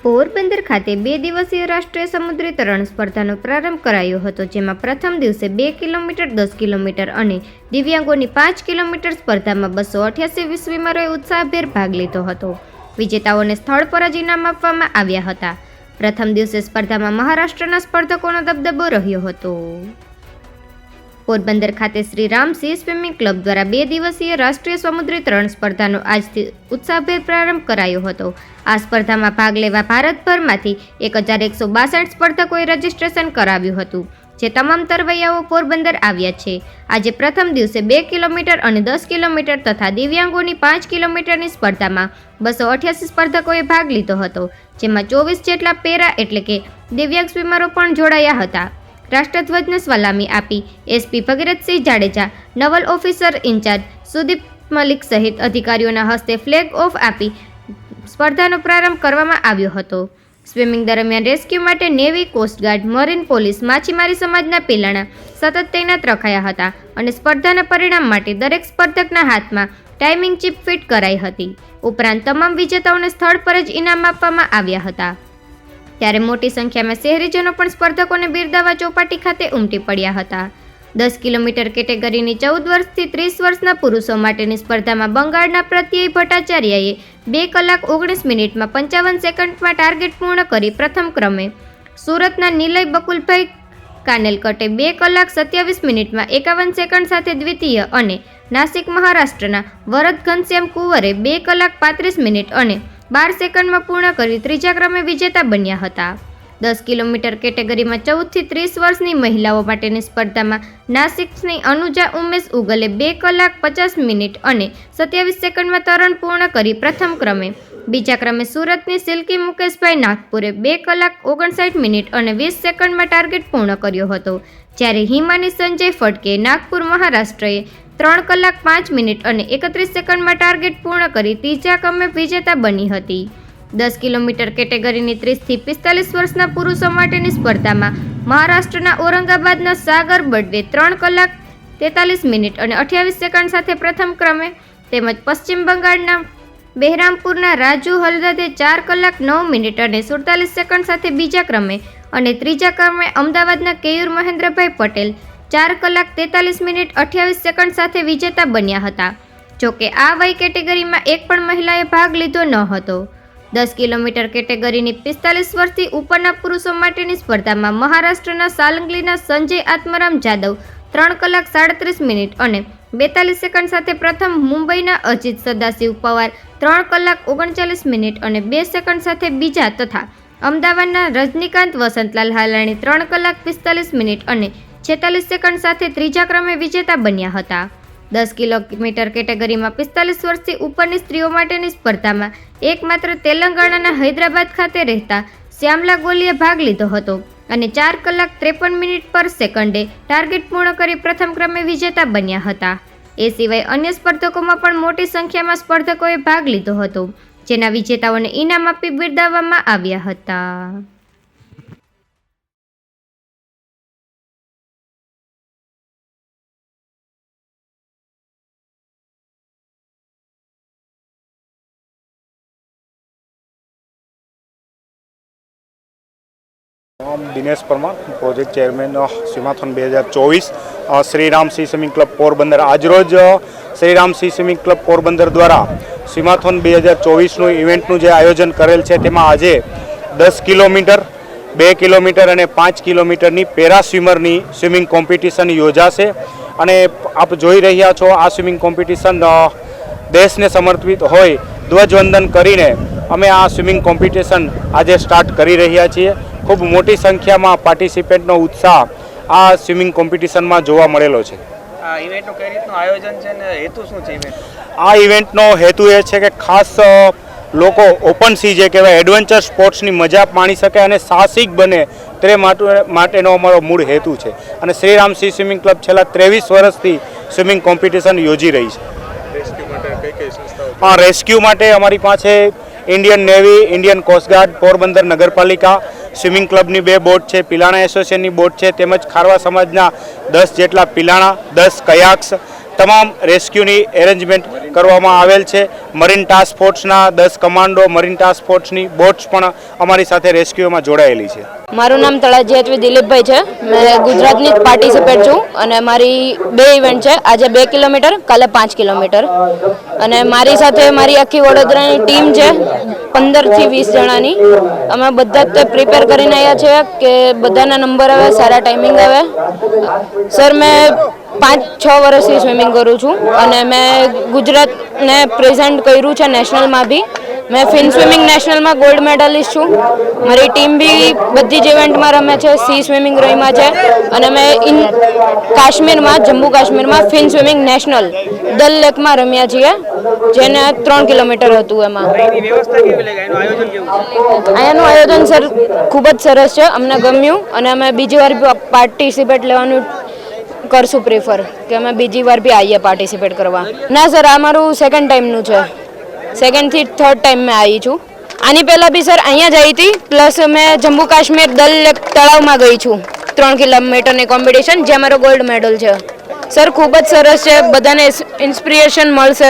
પોરબંદર ખાતે 2 દિવસીય રાષ્ટ્રીય સમુદ્રી તરણ સ્પર્ધાનો પ્રારંભ કરાયો હતો, જેમાં પ્રથમ દિવસે 2 કિલોમીટર, 10 કિલોમીટર અને દિવ્યાંગોની 5 કિલોમીટર સ્પર્ધામાં 288 સ્વિમરોએ ઉત્સાહભેર ભાગ લીધો હતો. વિજેતાઓને સ્થળ પર જ ઇનામ આપવામાં આવ્યા હતા. પ્રથમ દિવસે સ્પર્ધામાં મહારાષ્ટ્રના સ્પર્ધકોનો દબદબો રહ્યો હતો. પોરબંદર ખાતે Shri Ram sea swimming club દ્વારા 2 દિવસીય રાષ્ટ્રીય સમુદ્રી તરણ સ્પર્ધાનો આજથી ઉત્સાહભેર પ્રારંભ કરાયો હતો. આ સ્પર્ધામાં ભાગ લેવા ભારતભરમાંથી 1162 સ્પર્ધકોએ રજીસ્ટ્રેશન કરાવ્યું હતું, જે તમામ તરવૈયાઓ પોરબંદર આવ્યા છે. આજે પ્રથમ દિવસે 2 કિલોમીટર અને 10 કિલોમીટર તથા દિવ્યાંગોની 5 કિલોમીટરની સ્પર્ધામાં 288 સ્પર્ધકોએ ભાગ લીધો હતો, જેમાં 24 જેટલા પેરા એટલે કે દિવ્યાંગ સ્વિમરો પણ જોડાયા હતા. રાષ્ટ્રધ્વજને સલામી આપી એસપી ભગીરથસિંહ જાડેજા, નવલ ઓફિસર ઇન્ચાર્જ સુદીપ મલિક સહિત અધિકારીઓના હસ્તે ફ્લેગ ઓફ આપી સ્પર્ધાનો પ્રારંભ કરવામાં આવ્યો હતો. સ્વિમિંગ દરમિયાન રેસ્ક્યુ માટે નેવી, કોસ્ટગાર્ડ, મરીન પોલીસ, માછીમારી સમાજના પિલાણા સતત તૈનાત રખાયા હતા અને સ્પર્ધાના પરિણામ માટે દરેક સ્પર્ધકના હાથમાં ટાઈમિંગ ચીપ ફિટ કરાઈ હતી. ઉપરાંત તમામ વિજેતાઓને સ્થળ પર જ ઇનામ આપવામાં આવ્યા હતા. ત્યારે મોટી સંખ્યામાં શહેરીજનો પણ સ્પર્ધકોને બિરદાવવા ચોપાટી ખાતે ઉમટી પડ્યા હતા. 10 કિલોમીટર કેટેગરીની 14 વર્ષથી 30 વર્ષના પુરુષો માટેની સ્પર્ધામાં બંગાળના પ્રત્યય ભટ્ટાચાર્યએ 2 કલાક 19 મિનિટમાં 55 સેકન્ડમાં ટાર્ગેટ પૂર્ણ કરી પ્રથમ ક્રમે, સુરતના નિલય બકુલભાઈ કાનેલકટે 2 કલાક 27 મિનિટમાં 51 સેકન્ડ સાથે દ્વિતીય અને નાસિક મહારાષ્ટ્રના વરદ ઘનશ્યામ કુંવરે 2 કલાક 35 મિનિટ અને 12 સેકન્ડમાં પૂર્ણ કરી ત્રીજા ક્રમે વિજેતા બન્યા હતા. 10 કિલોમીટર કેટેગરીમાં 14 થી 30 વર્ષની મહિલાઓ માટેની સ્પર્ધામાં નાસિકની અનુજા ઉમેશ ઉગલે 2 કલાક 50 મિનિટ અને 27 સેકન્ડમાં તરણ પૂર્ણ કરી પ્રથમ ક્રમે, બીજા ક્રમે સુરતની સિલ્કી મુકેશભાઈ નાગપુરે 2 કલાક 59 મિનિટ અને 20 સેકન્ડમાં ટાર્ગેટ પૂર્ણ કર્યો હતો, જ્યારે હિમાની સંજય ફડકે નાગપુર મહારાષ્ટ્રએ 3 કલાક 5 મિનિટ અને 31 સેકન્ડમાં ટાર્ગેટ પૂર્ણ કરી ત્રીજા ક્રમે વિજેતા બની હતી. 10 કિલોમીટર કેટેગરીની 30 થી 45 વર્ષના પુરુષો માટેની સ્પર્ધામાં મહારાષ્ટ્રના ઔરંગાબાદના સાગર બડવે 3 કલાક 43 મિનિટ અને 28 સેકન્ડ સાથે પ્રથમ ક્રમે, તેમજ પશ્ચિમ બંગાળના બહેરામપુરના રાજુ હલદદે 4 કલાક 9 મિનિટ અને 47 સેકન્ડ સાથે બીજા ક્રમે અને ત્રીજા ક્રમે અમદાવાદના કેયુર મહેન્દ્રભાઈ પટેલ 4 કલાક 43 મિનિટ 28 સેકન્ડ સાથે વિજેતા બન્યા હતા. જોકે આ વય કેટેગરીમાં એક પણ મહિલાએ ભાગ લીધો ન હતો. 10 કિલોમીટર કેટેગરીની 45 વર્ષથી ઉપરના પુરુષો માટેની સ્પર્ધામાં મહારાષ્ટ્રના સાલંગલીના સંજય આત્મારામ જાદવ 3 કલાક 37 મિનિટ અને 42 સેકન્ડ સાથે પ્રથમ, મુંબઈના અજીત સદાશિવ પવાર 3 કલાક 39 મિનિટ અને 2 સેકન્ડ સાથે બીજા તથા અમદાવાદના રજનીકાંત વસંતલાલ હાલાણી 3 કલાક 45 મિનિટ અને 46 સેકન્ડ સાથે ત્રીજા ક્રમે વિજેતા બન્યા હતા. 10 કિલોમીટર કેટેગરીમાં 45 વર્ષથી ઉપરની સ્ત્રીઓ માટેની સ્પર્ધામાં એકમાત્ર તેલંગાણાના હૈદરાબાદ ખાતે રહેતા શ્યામલા ગોલીએ ભાગ લીધો હતો અને 4 કલાક 53 મિનિટ પર સેકન્ડે ટાર્ગેટ પૂર્ણ કરી પ્રથમ ક્રમે વિજેતા બન્યા હતા. એ સિવાય અન્ય સ્પર્ધકોમાં પણ મોટી સંખ્યામાં સ્પર્ધકોએ ભાગ લીધો હતો, જેના વિજેતાઓને ઇનામ આપી બિરદાવવામાં આવ્યા હતા. Dinesh Parmar, project chairman Seamathon 2024, Shri Ram sea swimming club Porbandar. આજરોજ Shri Ram sea swimming club Porbandar દ્વારા સીમાથોન 2024નું ઇવેન્ટનું જે આયોજન કરેલ છે, તેમાં આજે 10 કિલોમીટર, 2 કિલોમીટર અને 5 કિલોમીટરની પેરા સ્વિમરની સ્વિમિંગ કોમ્પિટિશન યોજાશે. અને આપ જોઈ રહ્યા છો, આ સ્વિમિંગ કોમ્પિટિશન દેશને સમર્પિત હોય ધ્વજવંદન કરીને અમે આ સ્વિમિંગ કોમ્પિટિશન આજે સ્ટાર્ટ કરી રહ્યા છીએ. ખૂબ મોટી સંખ્યામાં પાર્ટિસિપેન્ટનો ઉત્સાહ આ સ્વિમિંગ કોમ્પિટિશનમાં જોવા મળેલો છે. આ ઇવેન્ટનું કઈ રીતનું આયોજન છે અને હેતુ શું છે ઇવેન્ટ? આ ઇવેન્ટનો હેતુ એ છે કે ખાસ લોકો ઓપન સી જે કહેવાય એડવેન્ચર સ્પોર્ટ્સની મજા માણી શકે અને સાહસિક બને તે માટેનો અમારો મૂળ હેતુ છે. અને Shri Ram sea swimming club છેલ્લા 23 વર્ષથી સ્વિમિંગ કોમ્પિટિશન યોજી રહી છે. રેસ્ક્યુ માટે અમારી પાસે Indian navy, Indian coastguard, Porbandar નગરપાલિકા સ્વિમિંગ ક્લબની 2 બોટ છે, પિલાણા એસોસિએશનની બોટ છે, તેમજ ખારવા સમાજના 10 જેટલા પિલાણા, 10 કયાક્સ, તમામ રેસ્ક્યુની એરેન્જમેન્ટ કરવામાં આવેલ છે. મરીન ટાસ્ક ફોર્સના 10 કમાન્ડો, મરીન ટાસ્ક ફોર્સની બોટ્સ પણ અમારી સાથે રેસ્ક્યુમાં જોડાયેલી છે. મારું નામ તળાજી એચવી દિલીપભાઈ છે. મેં ગુજરાતની જ પાર્ટિસિપેટ છું અને મારી 2 ઇવેન્ટ છે. આજે 2 કિલોમીટર, કાલે 5 કિલોમીટર. અને મારી સાથે મારી આખી વડોદરાની ટીમ છે, 15 થી 20 જણાની. અમે બધા જ પ્રિપેર કરીને આવ્યા છીએ કે બધાના નંબર આવે, સારા ટાઈમિંગ આવે. સર, મેં 5-6 વર્ષથી સ્વિમિંગ કરું છું અને મેં ગુજરાતને પ્રેઝન્ટ કર્યું છે નેશનલમાં બી. મેં ફિન સ્વિમિંગ નેશનલમાં ગોલ્ડ મેડલિસ્ટ છું. મારી ટીમ બી બધી જ ઇવેન્ટમાં રમે છે, સી સ્વિમિંગ રહીમાં છે. અને મેં કાશ્મીરમાં, જમ્મુ કાશ્મીરમાં ફિન સ્વિમિંગ નેશનલ દલ લેકમાં રમ્યા છીએ, જેને 3 કિલોમીટર હતું. એમાં એની વ્યવસ્થા કેવી લાગે, એનું આયોજન કેવું છે? અહીંયાનું આયોજન સર ખૂબ જ સરસ છે, અમને ગમ્યું. અને અમે બીજી વાર પાર્ટિસિપેટ લેવાનું કરશું પ્રિફર, કે અમે બીજી વાર બી આવીએ પાર્ટિસિપેટ કરવા. ના સર, આ મારું સેકન્ડ ટાઈમનું છે. 2nd થી 3rd ટાઈમ મેં આવી છું. આની પહેલાં બી સર અહીંયા જ આવી હતી, પ્લસ મેં જમ્મુ કાશ્મીર દલ લેક તળાવમાં ગઈ છું 3 કિલોમીટરની કોમ્પિટિશન, જે મારો ગોલ્ડ મેડલ છે. સર, ખૂબ જ સરસ છે, બધાને ઇન્સ્પિરેશન મળશે.